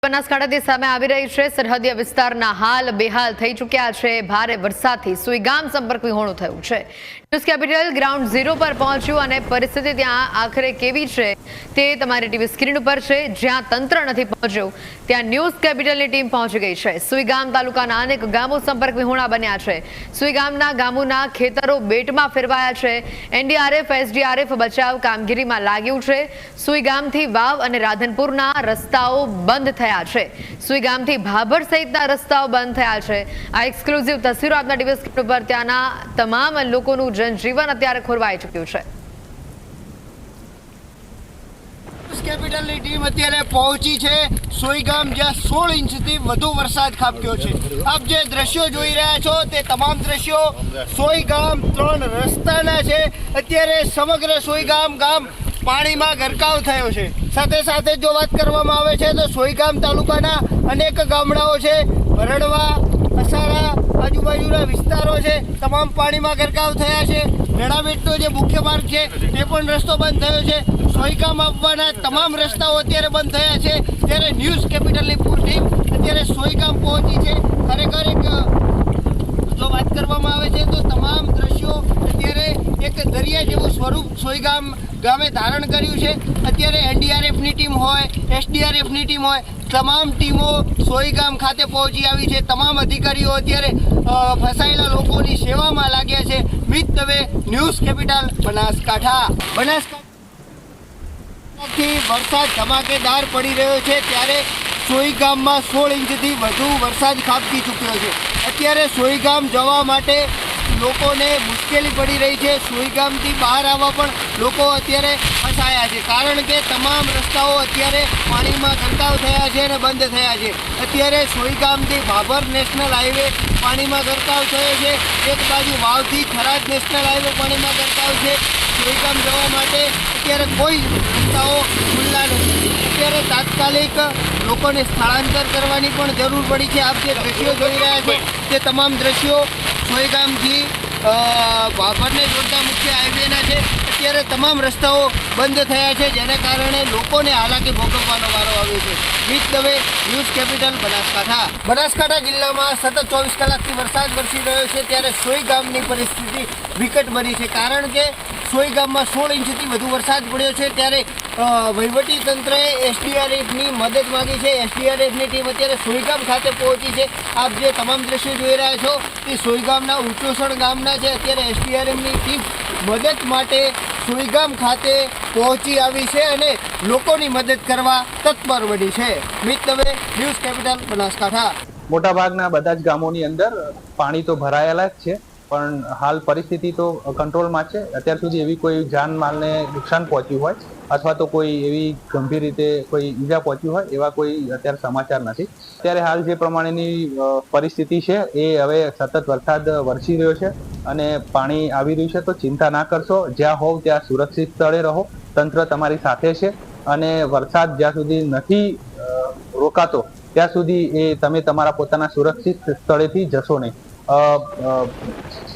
બનાસકાંઠાથી સામે આવી રહી છે સરહદીય વિસ્તારના હાલ બેહાલ થઈ ચૂક્યા છે। ભારે વરસાદથી સુઈગામ સંપર્ક વિહોણું થયું છે। ન્યૂઝ કેપિટલ ગ્રાઉન્ડ ઝીરો પર પહોંચ્યું અને પરિસ્થિતિ ત્યાં આખરે કેવી છે તે તમારી ટીવી સ્ક્રીન ઉપર છે। જ્યાં તંત્ર નથી પહોંચ્યું ત્યાં ન્યૂઝ કેપિટલની ટીમ પહોંચી ગઈ છે। સુઈગામ તાલુકાના અનેક ગામો સંપર્ક વિહોણા બન્યા છે। સુઈગામના ગામોના ખેતરો બેટમાં ફેરવાયા છે। એનડીઆરએફ એસડીઆરએફ બચાવ કામગીરીમાં લાગ્યું છે। સુઈગામથી વાવ અને રાધનપુરના રસ્તાઓ બંધ થયા છે। સુઈગામથી ભાભર સહિતના રસ્તાઓ બંધ થયા છે। આ એક્સક્લુઝિવ તસવીરો આપના ટીવી સ્ક્રીન ઉપર ત્યાંના તમામ લોકોનું જનજીવન અત્યારે ખોરવાઈ ચૂક્યું છે। કેપિટલની ટીમ અત્યારે પહોંચી છે સુઈગામ, જ્યાં 16 ઇંચથી વધુ વરસાદ ખાબક્યો છે। આપ જે દ્રશ્યો જોઈ રહ્યા છો તે તમામ દ્રશ્યો સુઈગામ 3 રસ્તાના છે। અત્યારે સમગ્ર સુઈગામ ગામ પાણીમાં ગરકાવ થયો છે। સાથે સાથે જો વાત કરવામાં આવે છે તો સુઈગામ તાલુકાના અનેક ગામડાઓ છે, ભરડવા, અસારા, આજુબાજુના વિસ્તારો છે, તમામ પાણીમાં ગરકાવ થયા છે। મેળાબેટનો જે મુખ્ય માર્ગ છે તે પણ રસ્તો બંધ થયો છે। સુઈગામ આવવાના તમામ રસ્તાઓ અત્યારે બંધ થયા છે। ત્યારે ન્યૂઝ કેપિટલની ટીમ અત્યારે સુઈગામ પહોંચી છે। ખરેખર જો વાત કરવામાં આવે છે તો તમામ દ્રશ્યો અત્યારે એક દરિયા જેવું સ્વરૂપ સુઈગામ ગામે ધારણ કર્યું છે। અત્યારે એનડીઆરએફની ટીમ હોય, એસડીઆરએફની ટીમ હોય, તમામ ટીમો સુઈગામ ખાતે પહોંચી આવી છે। તમામ અધિકારીઓ અત્યારે ફસાયેલા લોકોની સેવામાં લાગ્યા છે। મિત દવે, ન્યૂઝ કેપિટલ, બનાસકાંઠા। વરસાદ ધમાકેદાર પડી રહ્યો છે ત્યારે સુઈગામમાં 16 ઇંચથી વધુ વરસાદ ખાબકી ચૂક્યો છે। અત્યારે સુઈગામ જવા માટે લોકોને મુશ્કેલી પડી રહી છે। સુઈગામથી બહાર આવવા પણ લોકો અત્યારે ફસાયા છે, કારણ કે તમામ રસ્તાઓ અત્યારે પાણીમાં ગરકાવ થયા છે અને બંધ થયા છે। અત્યારે સુઈગામથી ભાભર નેશનલ હાઈવે પાણીમાં ગરકાવ થયો છે। એક બાજુ વાવથી થરાદ નેશનલ હાઈવે પાણીમાં ગરકાવ છે। સુઈગામ જવા માટે અત્યારે કોઈ રસ્તાઓ ખુલ્લા નથી। અત્યારે તાત્કાલિક લોકોને સ્થળાંતર કરવાની પણ જરૂર પડી છે। આપ જે દ્રશ્યો જોઈ રહ્યા છો તે તમામ દ્રશ્યો સુઈગામથી ભાભરને જોડતા મુખ્ય હાઈવેના છે। અત્યારે તમામ રસ્તાઓ બંધ થયા છે, જેને કારણે લોકોને હાલાકી ભોગવવાનો વારો આવ્યો છે। મિત દવે, ન્યૂઝ કેપિટલ, બનાસકાંઠા જિલ્લામાં સતત 24 કલાકથી વરસાદ વરસી રહ્યો છે ત્યારે સુઈગામની પરિસ્થિતિ વિકટ બની છે, કારણ કે સુઈગામમાં 16 ઇંચથી વધુ વરસાદ પડ્યો છે। ત્યારે વહીવટી તંત્રએ એસડીઆરએફની મદદ માંગી છે। એસડીઆરએફની ટીમ અત્યારે સુઈગામ ખાતે પહોંચી છે। આપ જે તમામ દ્રશ્યો જોઈ રહ્યા છો તે સુઈગામના ઉચોસણ ગામના છે। અત્યારે એસડીઆરએફની ટીમ મદદ માટે સુઈગામ ખાતે પહોંચી આવી છે અને લોકોની મદદ કરવા તત્પર બની છે। મિત દવે, ન્યૂઝ કેપિટલ, બનાસકાંઠા। મોટાભાગના બધા જ ગામોની અંદર પાણી તો ભરાયેલા જ છે, પણ હાલ પરિસ્થિતિ તો કંટ્રોલમાં છે। અત્યાર સુધી એવી કોઈ જાનમાલને નુકસાન પહોંચ્યું હોય અથવા તો કોઈ એવી ગંભીર રીતે કોઈ ઈજા પહોંચી હોય એવા કોઈ અત્યારે સમાચાર નથી। ત્યારે હાલ જે પ્રમાણેની પરિસ્થિતિ છે એ હવે સતત વરસાદ વરસી રહ્યો છે અને પાણી આવી રહ્યું છે, તો ચિંતા ના કરશો। જ્યાં હોવ ત્યાં સુરક્ષિત સ્થળે રહો। તંત્ર તમારી સાથે છે અને વરસાદ જ્યાં સુધી નથી રોકાતો ત્યાં સુધી એ તમે તમારા પોતાના સુરક્ષિત સ્થળેથી જશો નહીં।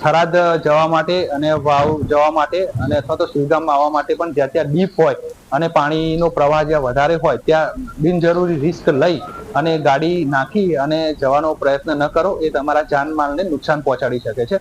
થરાદ જવા માટે અને વાવ જવા માટે અને અથવા તો સુઈગામમાં આવવા માટે પણ જ્યાં ત્યાં ડીપ હોય અને પાણીનો પ્રવાહ જ્યાં વધારે હોય ત્યાં બિનજરૂરી રિસ્ક લઈ અને ગાડી નાખી અને જવાનો પ્રયત્ન ન કરો। એ તમારા જાનમાલને નુકસાન પહોંચાડી શકે છે।